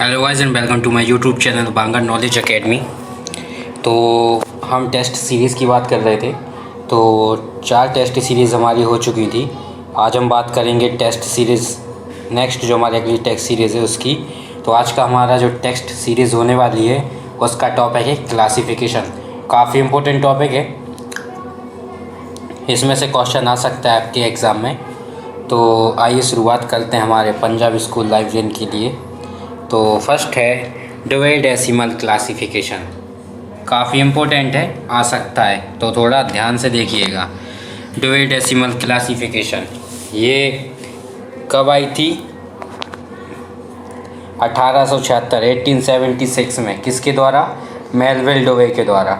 Hello guys and welcome to my YouTube channel Bangar knowledge academy. तो हम test series की बात कर रहे थे। तो 4 टेस्ट सीरीज़ हमारी हो चुकी थी। आज हम बात करेंगे टेस्ट सीरीज़ नेक्स्ट जो हमारी अगली टेस्ट सीरीज़ है उसकी। तो आज का हमारा जो टेस्ट सीरीज़ होने वाली है उसका टॉपिक है क्लासिफिकेशन। काफ़ी इम्पोर्टेंट टॉपिक है, इसमें से क्वेश्चन आ सकता है आपके एग्ज़ाम में। तो आइए शुरुआत करते हैं हमारे पंजाब स्कूल लाइब्रेरियन के लिए। तो फर्स्ट है डेवी डेसिमल क्लासिफिकेशन। काफ़ी इम्पोर्टेंट है, आ सकता है, तो थोड़ा ध्यान से देखिएगा। डेवी डेसिमल क्लासिफिकेशन ये कब आई थी? 1876 में। किसके द्वारा? मेलविल डेवी के द्वारा।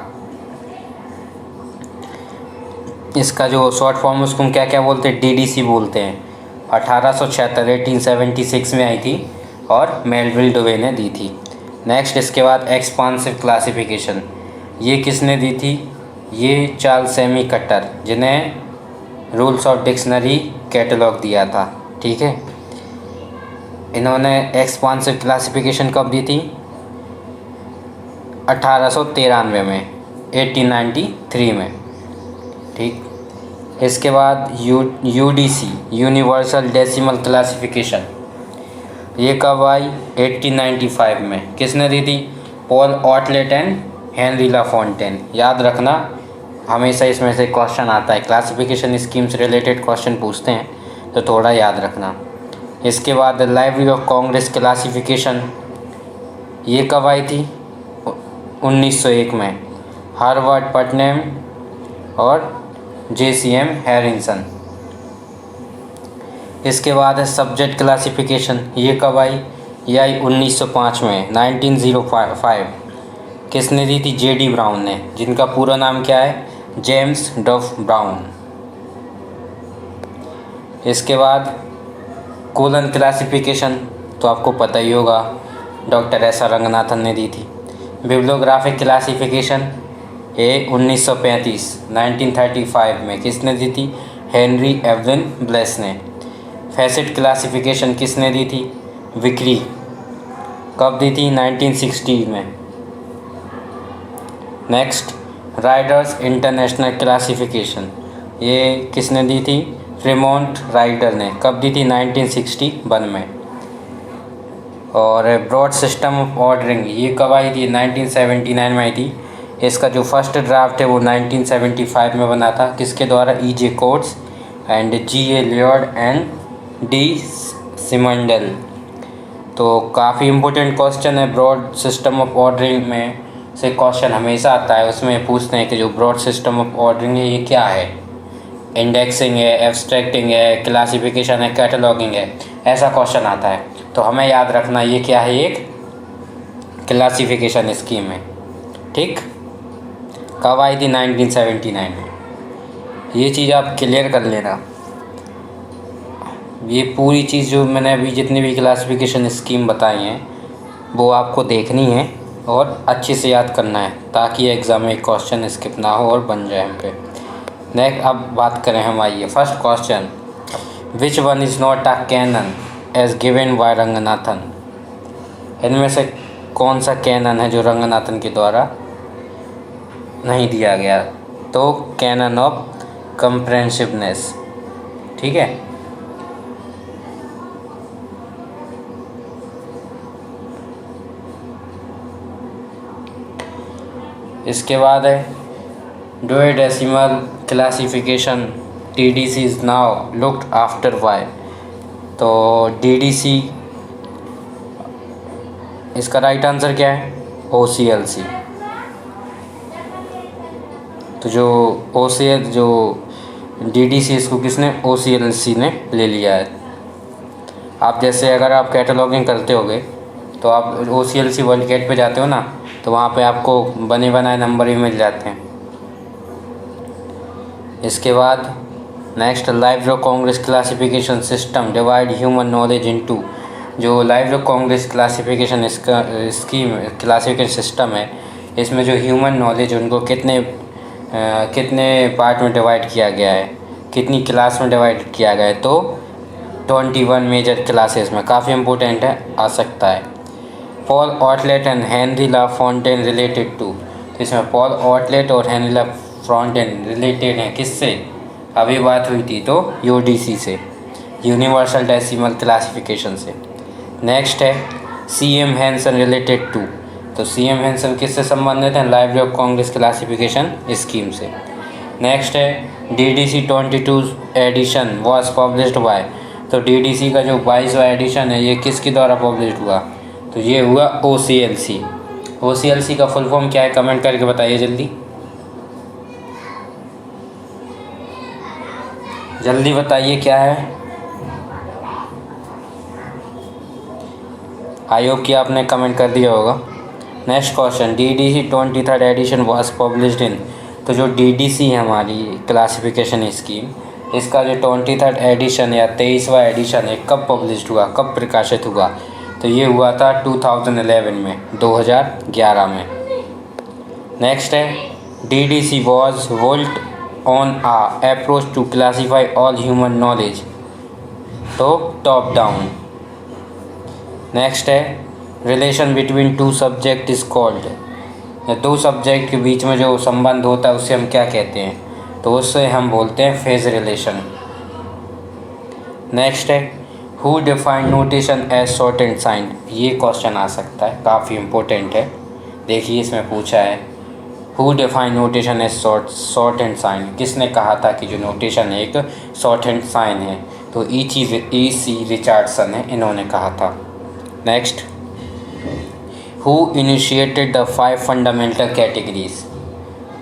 इसका जो शॉर्ट फॉर्म उसको हम क्या क्या बोलते हैं? डीडीसी बोलते हैं। 1876 में आई थी और मेलविल डेवी ने दी थी। नेक्स्ट इसके बाद एक्सपांसिव क्लासिफिकेशन, ये किसने दी थी? ये चार्ल्स सेमीकटर, जिन्हें रूल्स ऑफ डिक्शनरी कैटलॉग दिया था। ठीक है, इन्होंने एक्सपांसिव क्लासिफिकेशन कब दी थी? 1893 में, 1893 में। ठीक, इसके बाद यूडीसी यूनिवर्सल डेसिमल क्लासिफिकेशन, ये कब आई? 1895 में। किसने दी थी? Paul Otlet and Henri Lafontaine. याद रखना, हमेशा इसमें से क्वेश्चन आता है, क्लासिफिकेशन स्कीम से रिलेटेड क्वेश्चन पूछते हैं, तो थोड़ा याद रखना। इसके बाद लाइब्रेरी ऑफ कांग्रेस क्लासिफिकेशन, ये कब आई थी? 1901 में। हार्वर्ड पटनेम और JCM हैरिसन। इसके बाद है सब्जेक्ट क्लासिफिकेशन, ये कब आई? ये आई 1905 में, 1905। किसने दी थी? JD ब्राउन ने, जिनका पूरा नाम क्या है? जेम्स डफ ब्राउन। इसके बाद कोलन क्लासिफिकेशन, तो आपको पता ही होगा, डॉक्टर S R रंगनाथन ने दी थी। बिब्लियोग्राफिक क्लासिफिकेशन ये 1935 में। किसने दी थी? हेनरी एवलिन ब्लेस ने। फैसेट क्लासिफिकेशन किसने दी थी? विक्री। कब दी थी? 1960 में। नेक्स्ट राइडर्स इंटरनेशनल क्लासिफिकेशन, ये किसने दी थी? फ्रेमोंट राइडर ने। कब दी थी? 1961 में। और ब्रॉड सिस्टम ऑफ ऑर्डरिंग, ये कब आई थी? 1979 में आई थी। इसका जो फर्स्ट ड्राफ्ट है वो 1975 में बना था। किसके द्वारा? E.J. Coates and G.A. And एंड D. सिमंडल। तो काफ़ी इम्पोर्टेंट क्वेश्चन है। ब्रॉड सिस्टम ऑफ ऑर्डरिंग में से क्वेश्चन हमेशा आता है, उसमें पूछते हैं कि जो ब्रॉड सिस्टम ऑफ ऑर्डरिंग है ये क्या है? इंडेक्सिंग है, एब्स्ट्रैक्टिंग है, क्लासिफिकेशन है, कैटलॉगिंग है, ऐसा क्वेश्चन आता है। तो हमें याद रखना ये क्या है? एक क्लासिफिकेशन स्कीम है। ठीक, कब आई थी? 1979 में। ये चीज़ आप क्लियर कर लेना। ये पूरी चीज़ जो मैंने अभी जितनी भी क्लासिफिकेशन स्कीम बताई हैं वो आपको देखनी है और अच्छे से याद करना है, ताकि एग्ज़ाम में क्वेश्चन स्किप ना हो और बन जाए हम पे। नेक्स्ट अब बात करें हम, आइए first question, which one is not a canon as given by Ranganathan? इनमें से कौन सा कैनन है जो रंगनाथन के द्वारा नहीं दिया गया? तो कैनन ऑफ कंप्रेहेंसिवनेस। ठीक है, इसके बाद है Dewey decimal classification, TDC is now looked after by. तो DDC, इसका राइट आंसर क्या है? OCLC। तो जो DDC इसको किसने? OCLC ने ले लिया है। आप जैसे अगर आप कैटलॉगिंग करते होगे तो आप OCLC वर्ल्ड कैट पे जाते हो ना, तो वहाँ पे आपको बने बनाए नंबर भी मिल जाते हैं। इसके बाद next library of Congress classification system divide human knowledge into. जो library of Congress classification scheme classification system है, इसमें जो ह्यूमन नॉलेज उनको कितने पार्ट में डिवाइड किया गया है, कितनी क्लास में डिवाइड किया गया है? तो 21 मेजर क्लासेस में। काफ़ी इम्पोर्टेंट है, आ सकता है। Paul Otlet and Henri La Fontaine related to. तो इसमें पॉल ऑटलेट और हेनरी ला फॉन्टेन रिलेटेड हैं किससे? अभी बात हुई थी तो यूडीसी से, यूनिवर्सल डेसिमल क्लासिफिकेशन से। नेक्स्ट है सीएम हैंसन रिलेटेड टू। तो सीएम हैंसन किससे संबंधित हैं? Library of Congress classification scheme से। नेक्स्ट है DDC 22 edition was published by. तो डीडीसी का जो 22वां एडिशन है ये किसके द्वारा पब्लिश हुआ? तो ये हुआ ओसीएलसी। ओसीएलसी का फुल फॉर्म क्या है? कमेंट करके बताइए जल्दी जल्दी बताइए क्या है। आई होप कि आपने कमेंट कर दिया होगा। Next question, DDC 23rd edition was published in. तो जो डीडीसी है हमारी क्लासिफिकेशन स्कीम, इसका जो 23rd एडिशन या 23वां एडिशन है कब पब्लिश्ड हुआ, कब प्रकाशित हुआ? तो ये हुआ था 2011 में, 2011 में। नेक्स्ट है DDC was built on a approach to classify all human knowledge. तो टॉप डाउन। नेक्स्ट है relation between two subject is called. दो सब्जेक्ट के बीच में जो संबंध होता है उससे हम क्या कहते हैं? तो उससे हम बोलते हैं फेज रिलेशन। नेक्स्ट है who define notation as shorthand sign. ये क्वेश्चन आ सकता है, काफ़ी इम्पोर्टेंट है। देखिए इसमें पूछा है who define notation as shorthand sign. किसने कहा था कि जो नोटेशन एक शॉर्ट एंड साइन है? तो E.C. रिचर्डसन है, इन्होंने कहा था। Next, who initiated the 5 fundamental categories.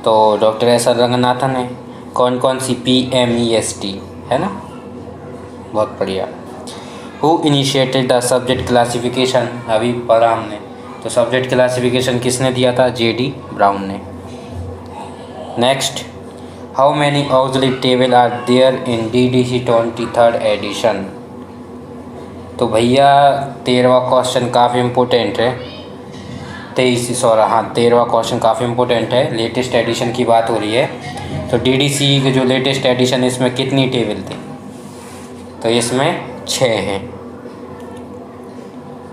तो डॉक्टर एस आर रंगनाथन है। कौन कौन सी? PMEST है ना, बहुत बढ़िया। Who initiated the subject classification, अभी पढ़ा हमने। तो सब्जेक्ट क्लासिफिकेशन किसने दिया था? J.D. ब्राउन ने। Next, how many auxiliary table are there in DDC 23rd edition. तो भैया 13वां क्वेश्चन काफ़ी इम्पोर्टेंट है। 13वां क्वेश्चन काफ़ी इम्पोर्टेंट है। लेटेस्ट एडिशन की बात हो रही है। तो DDC के जो लेटेस्ट एडिशन है इसमें कितनी टेबल थी? तो इसमें 6 हैं।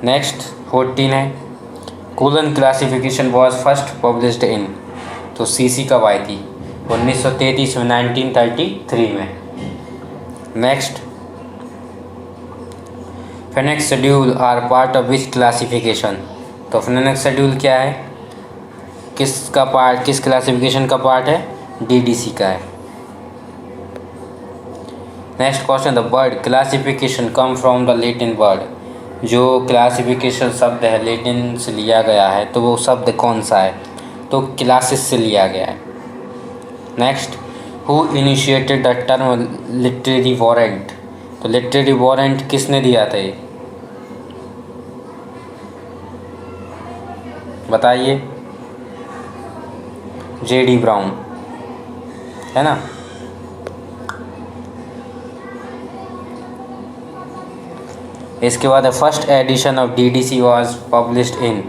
नेक्स्ट 14 है Colon classification was first published in. तो CC कब आई थी? 1933 में, 1933 में। Next, Phoenix schedule are part of which classification. तो फिनिक्स शेड्यूल क्या है, किसका पार्ट, किस क्लासिफिकेशन का पार्ट है? DDC का है। Next question, the word classification come from the Latin word. जो क्लासिफिकेशन शब्द है लैटिन से लिया गया है, तो वो शब्द कौन सा है? तो क्लासिस से लिया गया है। Next, who initiated the term literary warrant. तो लिटरेरी वारंट किसने दिया था? ये बताइए। J.D. ब्राउन है ना। इसके बाद first edition of DDC was published in.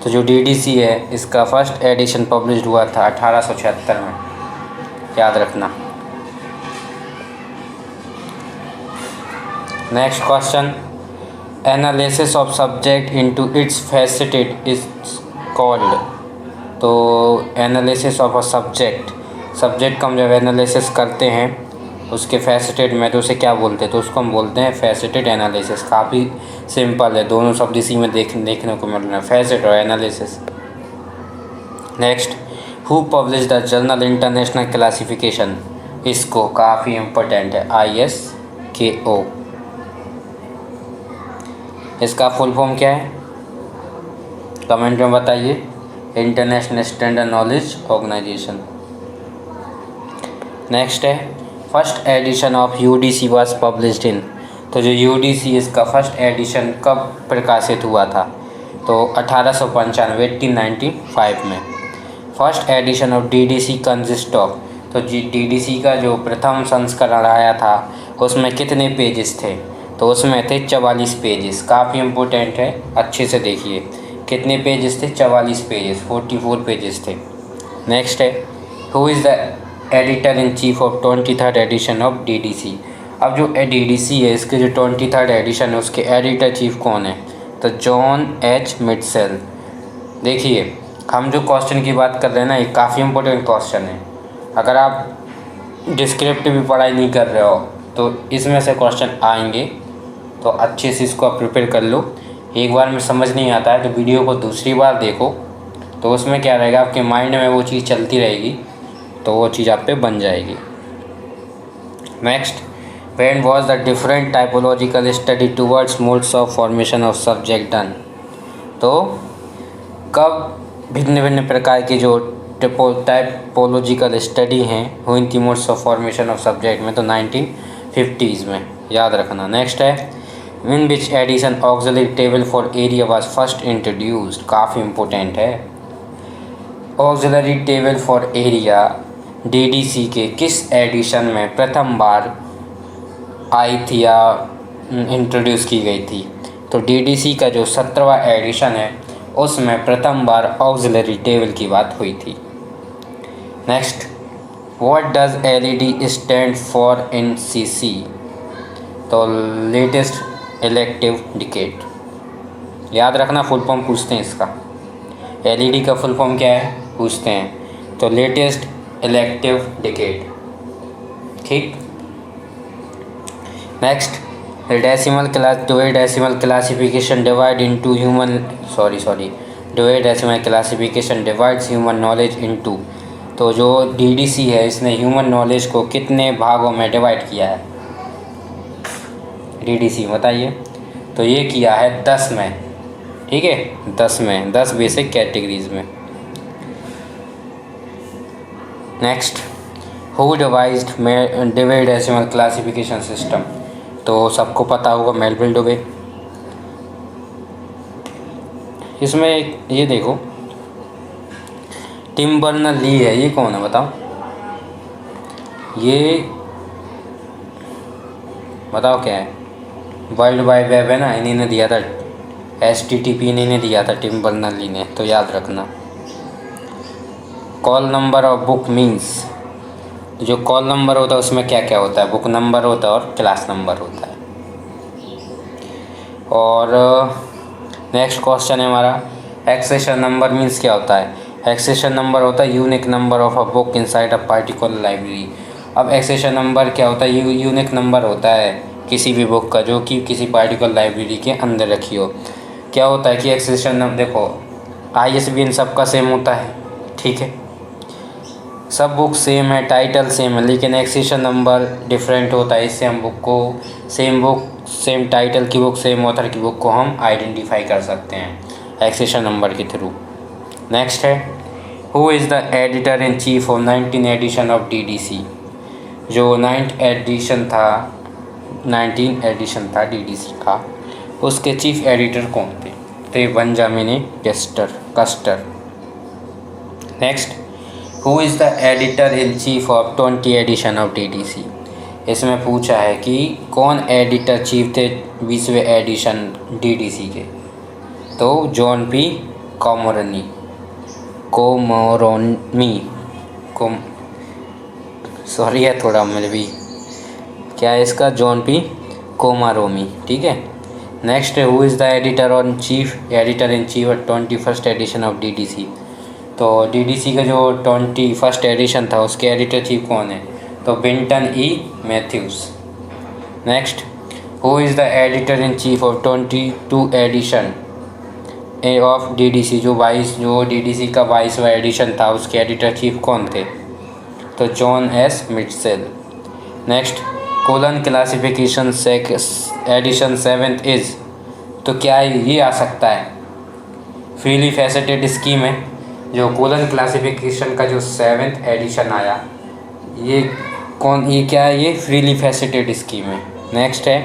तो जो DDC है इसका फर्स्ट एडिशन पब्लिश्ड हुआ था 1876 में, याद रखना। Next question, analysis of subject into its faceted is called. तो एनालिसिस ऑफ अ सब्जेक्ट का हम जब एनालिसिस करते हैं उसके फैसेटेड में, तो उसे क्या बोलते हैं? तो उसको हम बोलते हैं फैसेटेड एनालिसिस। काफ़ी सिंपल है, दोनों शब्द इसी में देखने को मिल रहे हैं, फैसेट और analysis. Next, who publish the journal international classification. इसको काफ़ी इम्पोर्टेंट है, ISKO। इसका फुल फॉर्म क्या है? कमेंट में बताइए। International standard knowledge organization. Next है first edition of UDC was published in. तो जो UDC इसका फर्स्ट एडिशन कब प्रकाशित हुआ था? तो 1895, 1895 में। First edition of DDC consist of. तो DDC का जो प्रथम संस्करण आया था उसमें कितने पेजेस थे? तो उसमें थे 44 पेजेस। काफ़ी इम्पोर्टेंट है, अच्छे से देखिए। कितने पेजेस थे? 44 पेजेस, 44 पेजेस थे। नेक्स्ट है who is the editor in chief of 23rd edition of DDC। अब जो DDC है इसके जो 23rd एडिशन है उसके एडिटर चीफ कौन है? तो जॉन एच मिटसेल। देखिए हम जो क्वेश्चन की बात कर रहे हैं ना, ये काफ़ी इम्पोर्टेंट क्वेश्चन है। अगर आप डिस्क्रिप्टिव भी पढ़ाई नहीं कर रहे हो तो इसमें से क्वेश्चन आएंगे, तो अच्छे से इसको आप प्रिपेयर कर लो। एक बार में समझ नहीं आता है तो वीडियो को दूसरी बार देखो, तो उसमें क्या रहेगा, आपके माइंड में वो चीज़ चलती रहेगी, तो वो चीज़ आप पे बन जाएगी। Next, when was the different typological study towards modes of formation of subject done. तो कब भिन्न भिन्न प्रकार की जो टाइपोलॉजिकल स्टडी हैं हुई थी modes of formation of subject में, तो 1950s में, याद रखना। नेक्स्ट है, in which edition auxiliary table for area was first introduced. काफ़ी इम्पोर्टेंट है। Auxiliary table for area DDC के किस एडिशन में प्रथम बार आई थी या इंट्रोड्यूस की गई थी। तो DDC का जो 17वां एडिशन है उसमें प्रथम बार ऑक्सिलरी टेबल की बात हुई थी। Next, what does LED stand for in CC। तो लेटेस्ट इलेक्टिव डिकेट। याद रखना, फुल फॉर्म पूछते हैं इसका। LED का फुल फॉर्म क्या है पूछते हैं, तो लेटेस्ट इलेक्टिव डिकेट। ठीक। Next, decimal classification divides human knowledge into. तो जो DDC है इसने ह्यूमन नॉलेज को कितने भागों में डिवाइड किया है DDC बताइए। तो ये किया है 10 में। ठीक है, 10 बेसिक कैटेगरीज में। Next, who devised Dewey decimal classification system. तो सबको पता होगा, मेलविल डुबे। इसमें ये देखो, टिम बर्नर-ली है, ये कौन है बताओ, ये बताओ क्या है। वर्ल्ड वाइड वेब है ना, इन्हीं ने दिया था, HTTP इन्हीं ने दिया था, टिम बर्नर-ली ने, तो याद रखना। Call number of book means, जो कॉल नंबर होता है उसमें क्या क्या होता है, बुक नंबर होता है और क्लास नंबर होता है। और नेक्स्ट क्वेश्चन है हमारा, एक्सेशन नंबर मीन्स क्या होता है। एक्सेशन नंबर होता है unique number of a book inside a particular library. अब एक्सेशन नंबर क्या होता है, यूनिक नंबर होता है किसी भी बुक का जो कि किसी पार्टिकुलर लाइब्रेरी के अंदर रखी हो। क्या होता है कि एक्सेशन नंबर, देखो ISBN सबका सेम होता है, ठीक है, सब बुक सेम है, टाइटल सेम है, लेकिन एक्सेशन नंबर डिफरेंट होता है। इससे हम बुक को, सेम टाइटल की बुक, सेम ऑथर की बुक को हम आइडेंटिफाई कर सकते हैं एक्सेशन नंबर के थ्रू। नेक्स्ट है, who is the editor in chief of 19 edition of DDC। जो 19 एडिशन था DDC का, उसके चीफ एडिटर कौन थे, तो ये Benjamin Custer. Next, who is the editor in chief of 20 edition of DDC। इसमें पूछा है कि कौन एडिटर चीफ थे 20वें एडिशन DDC के, तो जॉन P. कोमोरोमी सॉरी है थोड़ा मेरे भी, क्या है इसका, जॉन P. कोमारोमी। ठीक है। नेक्स्ट है, who is the editor in chief of 21st edition of DDC। तो DDC का जो 21st एडिशन था उसके एडिटर चीफ कौन है, तो Winton E. Matthews. Next, who is the editor in chief of 22 edition of DDC। जो DDC का 22वां एडिशन था उसके एडिटर चीफ कौन थे, तो John S. Mitchell. Next, colon classification edition 7th is. तो क्या ये आ सकता है, फ्रीली फैसेटेड स्कीम है। जो कोलन क्लासिफिकेशन का जो 7th एडिशन आया, ये क्या है, ये फ्रीली फैसेटेड स्कीम है। नेक्स्ट है,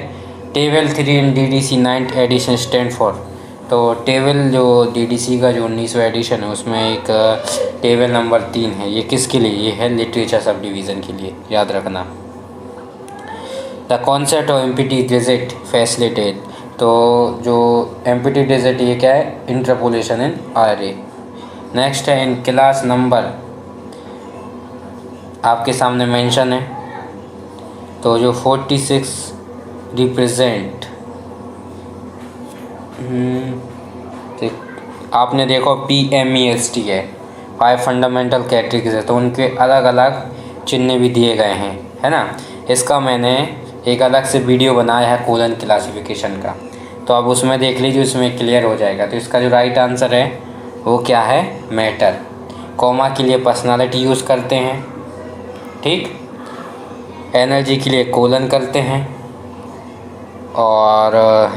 table 3 in DDC 9th edition stand for. तो टेबल जो DDC का जो 19वां एडिशन है उसमें एक टेबल नंबर 3 है, ये किसके लिए, ये है लिटरेचर सब डिवीज़न के लिए, याद रखना। The concept of empty digit facilitate. तो जो एम्प्टी डिजिट ये क्या है, इंटरपोलेशन इन array। नेक्स्ट है, इन क्लास नंबर आपके सामने मेंशन है, तो जो 46 रिप्रेजेंट आपने देखो PMEST है, 5 फंडामेंटल कैटेगरीज है, तो उनके अलग अलग चिन्ह भी दिए गए हैं, है ना। इसका मैंने एक अलग से वीडियो बनाया है कोलन क्लासिफिकेशन का, तो अब उसमें देख लीजिए, उसमें क्लियर हो जाएगा। तो इसका जो राइट आंसर है वो क्या है, मैटर। कॉमा के लिए पर्सनालिटी यूज़ करते हैं, ठीक। एनर्जी के लिए कोलन करते हैं, और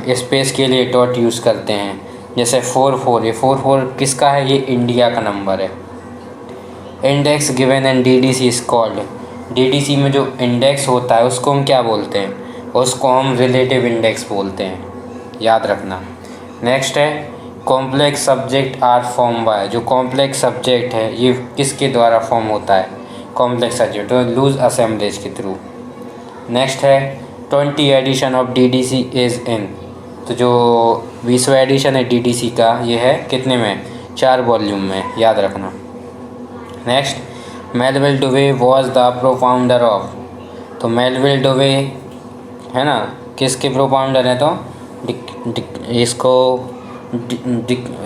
स्पेस के लिए डॉट यूज़ करते हैं। जैसे 44, ये 44 किसका है, ये इंडिया का नंबर है। Index given and DDC is called, DDC में जो इंडेक्स होता है उसको हम क्या बोलते हैं, उसको हम रिलेटिव इंडेक्स बोलते हैं, याद रखना। नेक्स्ट है complex subject are form by, जो कॉम्प्लेक्स सब्जेक्ट है ये किसके द्वारा फॉर्म होता है, कॉम्प्लेक्स सब्जेक्ट, तो लूज असेंबलीज के थ्रू। नेक्स्ट है 20 edition of DDC is in, तो जो 20वां एडिशन है DDC का ये है कितने में, 4 वॉल्यूम में, याद रखना। Next Melvil Dewey was the profounder of, तो मेलविल डुवे है ना किसके प्रोफाउंडर हैं, तो इसको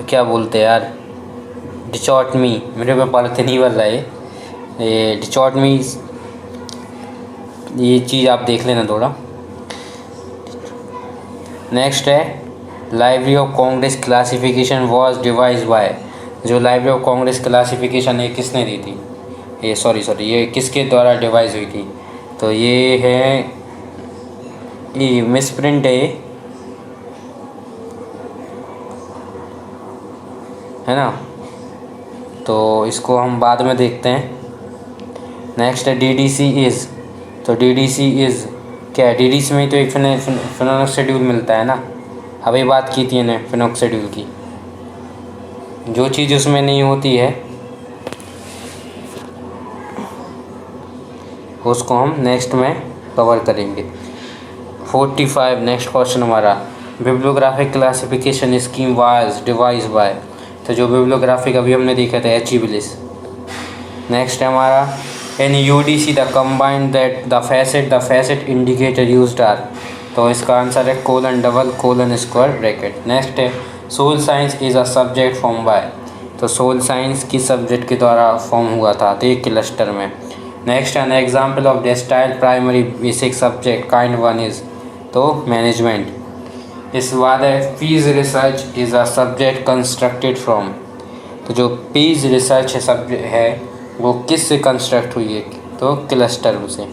क्या बोलते हैं यार, डिचॉटमी, मेरे पे पढ़ते नहीं बन रहा है ये डिचॉटमी, ये चीज़ आप देख लेना थोड़ा। नेक्स्ट है library of Congress classification was devised by, जो लाइब्रेरी ऑफ कांग्रेस क्लासिफिकेशन है किसने दी थी, ये सॉरी ये किसके द्वारा डिवाइस हुई थी, तो ये है, ये मिसप्रिंट है ना, तो इसको हम बाद में देखते हैं। नेक्स्ट है DDC इज़, तो DDC इज़ क्या है, DDC में तो एक फिनोक्साइड मिलता है ना, अभी बात की थी ने फिनोक्साइड की, जो चीज़ उसमें नहीं होती है उसको हम नेक्स्ट में कवर करेंगे। 45 नेक्स्ट क्वेश्चन हमारा, bibliographic classification scheme was devised by, तो जो बिब्लियोग्राफिक अभी हमने देखा था H.G. विलिस। नेक्स्ट है हमारा in UDC the combined that the facet indicator used are, तो इसका आंसर है colon double colon square bracket. Next है soil science is a subject form by, तो सोल साइंस किस सब्जेक्ट के द्वारा फॉर्म हुआ था, तो एक क्लस्टर में। Next an example of distilled primary basic subject kind 1 is, तो मैनेजमेंट। इस बाद है peace research is a subject constructed from, तो जो पीस रिसर्च सब्जेक्ट है वो किस से कंस्ट्रक्ट हुई है, तो क्लस्टर से।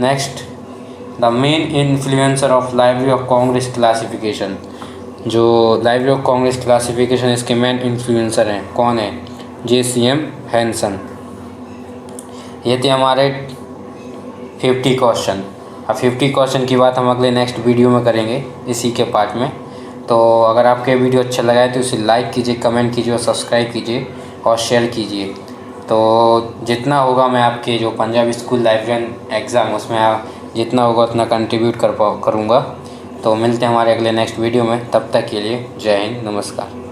Next the main influencer of library of Congress classification, जो लाइब्रेरी ऑफ कांग्रेस क्लासिफिकेशन इसके मेन इन्फ्लुएंसर हैं, कौन है, JCM हैंसन। ये थे हमारे 50 क्वेश्चन। अब 50 क्वेश्चन की बात हम अगले नेक्स्ट वीडियो में करेंगे इसी के पार्ट में। तो अगर आपके वीडियो अच्छा लगा है तो इसे लाइक कीजिए, कमेंट कीजिए और सब्सक्राइब कीजिए और शेयर कीजिए। तो जितना होगा मैं आपके जो पंजाबी स्कूल लाइब्रेरियन एग्ज़ाम उसमें जितना होगा उतना कंट्रीब्यूट करूँगा। तो मिलते हैं हमारे अगले नेक्स्ट वीडियो में, तब तक के लिए जय हिंद, नमस्कार।